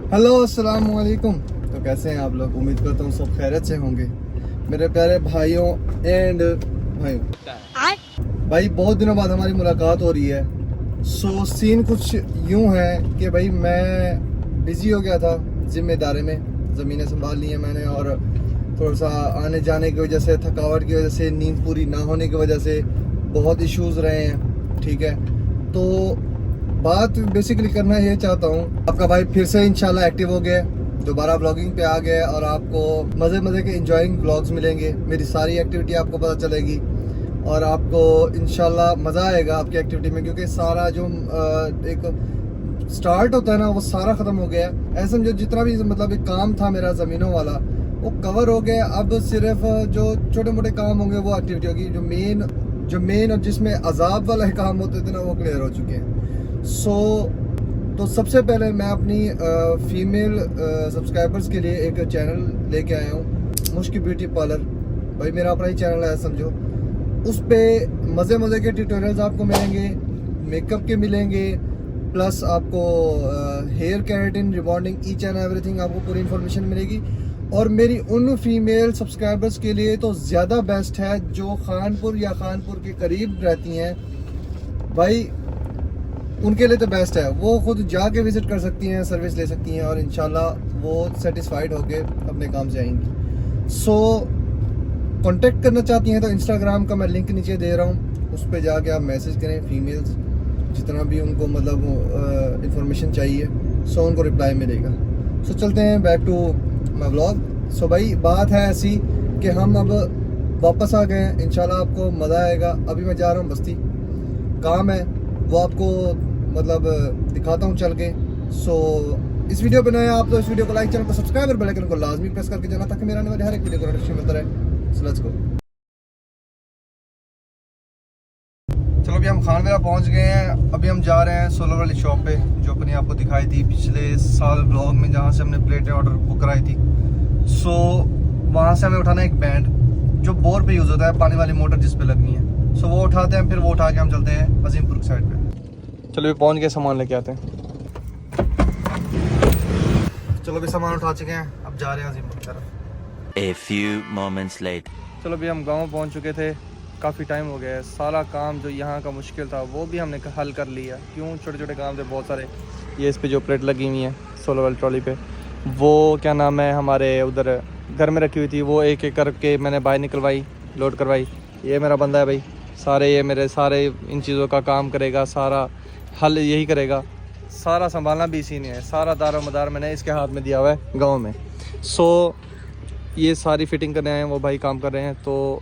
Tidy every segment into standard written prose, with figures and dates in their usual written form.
Hello अस्सलाम वालेकुम। तो कैसे हैं आप लोग? उम्मीद करता हूँ सब खैरियत से होंगे मेरे प्यारे भाइयों एंड भाइयों। भाई बहुत दिनों बाद हमारी मुलाकात हो रही है। सो सीन कुछ यूं है कि भाई मैं बिज़ी हो गया था जिम्मेदारी में, ज़मीनें संभाल ली हैं मैंने, और थोड़ा सा आने जाने की वजह से, थकावट की वजह से, नींद पूरी ना होने की वजह से बहुत इश्यूज़ रहे हैं। ठीक है, तो बात बेसिकली करना ये चाहता हूँ, आपका भाई फिर से इंशाल्लाह एक्टिव हो गया, दोबारा ब्लॉगिंग पे आ गया और आपको मज़े मज़े के इंजॉइंग ब्लॉग्स मिलेंगे। मेरी सारी एक्टिविटी आपको पता चलेगी और आपको इंशाल्लाह मज़ा आएगा आपकी एक्टिविटी में, क्योंकि सारा जो एक स्टार्ट होता है ना वो सारा ख़त्म हो गया है। ऐसा समझो जितना भी मतलब एक काम था मेरा ज़मीनों वाला वो कवर हो गया। अब सिर्फ जो छोटे मोटे काम होंगे वो एक्टिविटी होगी, जो मेन और जिसमें अजाब वाला काम होते थे ना वो क्लियर हो चुके हैं। तो सबसे पहले मैं अपनी फीमेल सब्सक्राइबर्स के लिए एक चैनल लेके आया हूँ, मुश्किल ब्यूटी पार्लर। भाई मेरा अपना ही चैनल है समझो। उस पर मज़े मज़े के ट्यूटोरियल्स आपको मिलेंगे, मेकअप के मिलेंगे, प्लस आपको hair keratin, rebonding, each and everything आपको पूरी इन्फॉर्मेशन मिलेगी। और मेरी उन फीमेल सब्सक्राइबर्स के लिए तो ज़्यादा बेस्ट है जो खानपुर या खानपुर के करीब रहती हैं। भाई उनके लिए तो बेस्ट है, वो खुद जाके विज़िट कर सकती हैं, सर्विस ले सकती हैं और इंशाल्लाह वो सेटिस्फाइड होके अपने काम से आएंगी। सो कांटेक्ट करना चाहती हैं तो इंस्टाग्राम का मैं लिंक नीचे दे रहा हूँ, उस पर जाके आप मैसेज करें। फीमेल्स जितना भी उनको मतलब इंफॉर्मेशन चाहिए सो उनको रिप्लाई मिलेगा। सो चलते हैं बैक टू माई व्लॉग। सो भाई बात है ऐसी कि हम अब वापस आ गए हैं, इंशाल्लाह आपको मज़ा आएगा। अभी मैं जा रहा हूँ बस्ती, काम है वो आपको मतलब दिखाता हूँ चल के। सो इस वीडियो पे नए आप तो इस वीडियो को लाइक, चैनल को सब्सक्राइब और बेल आइकन को लाजमी प्रेस करके जाना ताकि मेरा आने वाले हर एक वीडियो को नोटिफिकेशन मिलता रहे। So let's go. चलो अभी हम खानवेरा पहुँच गए हैं। अभी हम जा रहे हैं सोलर वाली शॉप पे जो अपनी आपको दिखाई थी पिछले साल ब्लॉग में, जहाँ से हमने प्लेटें ऑर्डर बुक कराई थी। सो वहाँ से हमें उठाना एक बैंड जो बोर पे यूज़ होता है, पानी वाली मोटर जिस पे लगनी है। सो वो उठाते हैं, फिर वो उठा के हम चलते हैं अजीमपुर की साइड पे। चलो भी पहुंच गए, सामान लेके आते हैं। चलो भी सामान उठा चुके हैं, अब जा रहे हैं अजीमपुर की तरफ। A few moments later. चलो भी हम गांव पहुंच चुके थे, काफ़ी टाइम हो गया है। सारा काम जो यहाँ का मुश्किल था वो भी हमने हल कर लिया। क्यों, छोटे छोटे काम थे बहुत सारे। ये इस पे जो प्लेट लगी हुई है सोलर वाली ट्रॉली पे, वो क्या नाम है हमारे उधर घर में रखी हुई थी, वो एक एक करके मैंने बाहर निकलवाई, लोड करवाई। ये मेरा बंदा है भाई, ये मेरे सारे इन चीज़ों का काम करेगा, सारा हल यही करेगा, सारा संभालना भी इसी ने है, सारा दारो मदार मैंने इसके हाथ में दिया हुआ है गांव में। सो ये सारी फिटिंग करने आए हैं, वो भाई काम कर रहे हैं। तो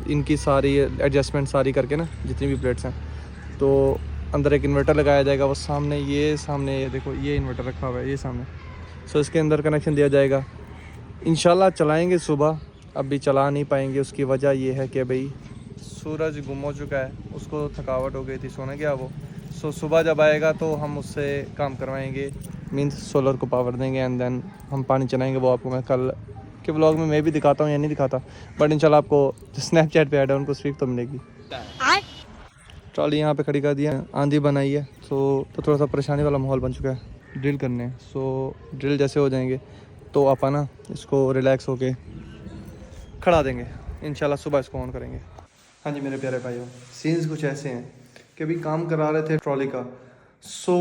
इनकी सारी एडजस्टमेंट सारी करके ना, जितनी भी प्लेट्स हैं, तो अंदर एक इन्वर्टर लगाया जाएगा। वो सामने ये देखो, ये इन्वर्टर रखा हुआ है ये सामने। सो इसके अंदर कनेक्शन दिया जाएगा, इंशाल्लाह चलाएँगे सुबह। अभी चला नहीं पाएंगे, उसकी वजह ये है कि भाई सूरज गुम हो चुका है, उसको थकावट हो गई थी, सोने गया वो। सो सुबह जब आएगा तो हम उससे काम करवाएंगे, मीन्स सोलर को पावर देंगे एंड देन हम पानी चलाएंगे। वो आपको मैं कल के व्लॉग में मैं भी दिखाता हूँ या नहीं दिखाता, बट इंशाल्लाह आपको स्नैपचैट पे ऐड है उनको स्वीप तो मिलेगी। ट्रॉली यहाँ पे खड़ी कर दिया, आंधी बनाई है तो थोड़ा सा परेशानी वाला माहौल बन चुका है। ड्रिल करने हैं, सो ड्रिल जैसे हो जाएंगे तो आप ना इसको रिलैक्स होके खड़ा देंगे, इंशाल्लाह सुबह इसको ऑन करेंगे। हाँ जी मेरे प्यारे भाइयों, सीन्स कुछ ऐसे हैं कि अभी काम करा रहे थे ट्रॉली का। सो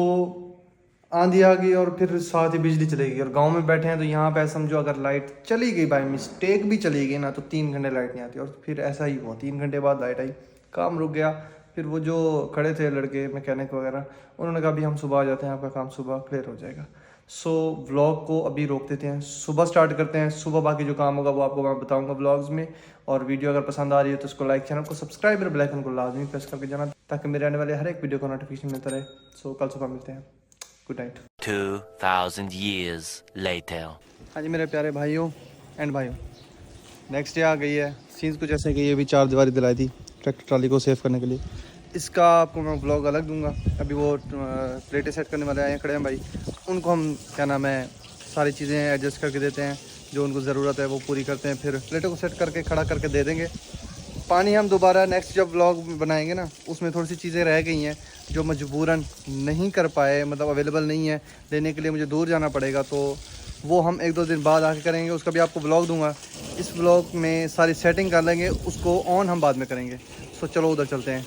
आंधी आ गई और फिर साथ ही बिजली चली गई, और गांव में बैठे हैं तो यहाँ पे समझो अगर लाइट चली गई, बाय मिस्टेक भी चली गई ना, तो 3 घंटे लाइट नहीं आती। और फिर ऐसा ही हुआ, 3 घंटे बाद लाइट आई, काम रुक गया। फिर वो जो खड़े थे लड़के मैकेनिक वगैरह, उन्होंने कहा अभी हम सुबह आ जाते हैं, आपका काम सुबह क्लियर हो जाएगा। सो व्लॉग को अभी रोक देते हैं, सुबह स्टार्ट करते हैं। सुबह बाकी जो काम होगा वो आपको मैं बताऊंगा व्लॉग्स में। और वीडियो अगर पसंद आ रही है तो उसको लाइक, चैनल को सब्सक्राइब और बेल आइकन को लाजमी प्रेस करके जाना ताकि मेरे आने वाले हर एक वीडियो को नोटिफिकेशन मिलता रहे। सो कल सुबह मिलते हैं, गुड नाइट। 2000 years later. हाँ जी मेरे प्यारे भाइयों एंड भाइयों, नेक्स्ट डे आ गई है। सीन्स कुछ ऐसे कि ये भी 4 दीवारी दिलाई थी ट्रैक्टर ट्रॉली को सेव करने के लिए। इसका आपको मैं ब्लॉग अलग दूंगा। अभी वो प्लेटें सेट करने वाले आए खड़े हैं भाई, उनको हम क्या नाम है सारी चीज़ें एडजस्ट करके देते हैं, जो उनको ज़रूरत है वो पूरी करते हैं, फिर प्लेटों को सेट करके खड़ा करके दे देंगे। पानी हम दोबारा नेक्स्ट जब व्लॉग बनाएंगे ना, उसमें थोड़ी सी चीज़ें रह गई हैं जो मजबूरन नहीं कर पाए, मतलब अवेलेबल नहीं है लेने के लिए, मुझे दूर जाना पड़ेगा, तो वो हम 1-2 दिन बाद आके करेंगे। उसका भी आपको व्लॉग दूंगा। इस व्लॉग में सारी सेटिंग कर लेंगे, उसको ऑन हम बाद में करेंगे। सो चलो उधर चलते हैं।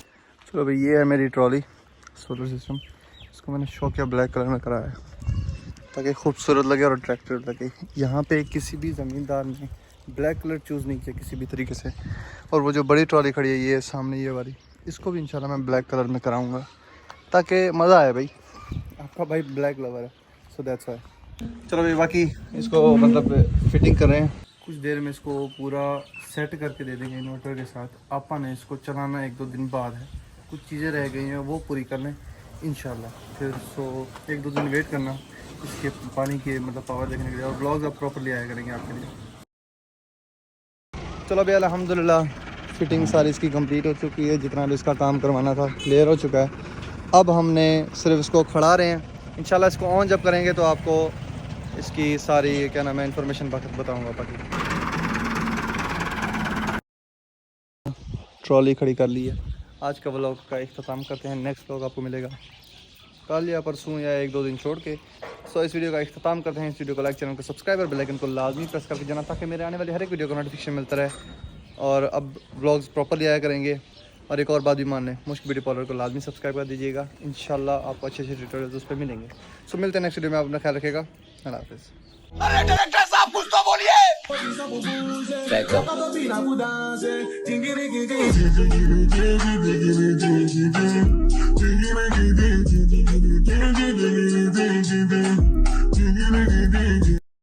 चलो भाई, ये है मेरी ट्रॉली सोलर सिस्टम। इसको मैंने शौक किया ब्लैक कलर में कराया है ताकि खूबसूरत लगे और अट्रैक्टिव लगे। यहाँ पे किसी भी ज़मींदार ने ब्लैक कलर चूज़ नहीं किया किसी भी तरीके से। और वो जो बड़ी ट्रॉली खड़ी है ये सामने, ये वाली, इसको भी इंशाल्लाह मैं ब्लैक कलर में कराऊंगा ताकि मज़ा आए। भाई आपका भाई ब्लैक लवर है, सो दैट्स व्हाई। चलो भाई, बाकी इसको मतलब फिटिंग कर रहे हैं। कुछ देर में इसको पूरा सेट करके दे देंगे इन्वर्टर के साथ। आपा ने इसको चलाना 1-2 दिन बाद है, कुछ चीज़ें रह गई हैं वो पूरी कर लें इंशाल्लाह। फिर 1-2 दिन वेट करना इसके पानी के मतलब पावर देखने के लिए, और ब्लॉग्स अब प्रॉपरली आया करेंगे आपके लिए। चलो भाई, अल्हम्दुलिल्लाह फिटिंग सारी इसकी कंप्लीट हो चुकी है। जितना भी इसका काम करवाना था क्लियर हो चुका है। अब हमने सिर्फ इसको खड़ा रहे हैं। इंशाल्लाह इसको ऑन जब करेंगे तो आपको इसकी सारी क्या नाम है इंफॉर्मेशन बताऊंगा। बाकी ट्रॉली खड़ी कर ली है। आज का व्लॉग का इख्तिताम करते हैं। नेक्स्ट व्लॉग आपको मिलेगा कल या परसों या 1-2 दिन छोड़ के। सो इस वीडियो का इख्तिताम करते हैं। इस वीडियो को लाइक, चैनल को सब्सक्राइब और बेल आइकन को लाजमी प्रेस करके जाना ताकि मेरे आने वाली हर एक वीडियो को नोटिफिकेशन मिलता रहे। और अब व्लॉग्स प्रॉपरली आया करेंगे। और एक और बात भी मान लें, मुश्क ब्यूटी पार्लर को लाजमी सब्सक्राइब कर दीजिएगा। इंशाल्लाह आपको अच्छे अच्छे ट्यूटोरियल्स उस पर मिलेंगे। सो मिलते हैं नेक्स्ट वीडियो में। अपना ख्याल रखेगा। अल्लाह हाफिज़। अरे डायरेक्टर साहब कुछ तो बोलिए।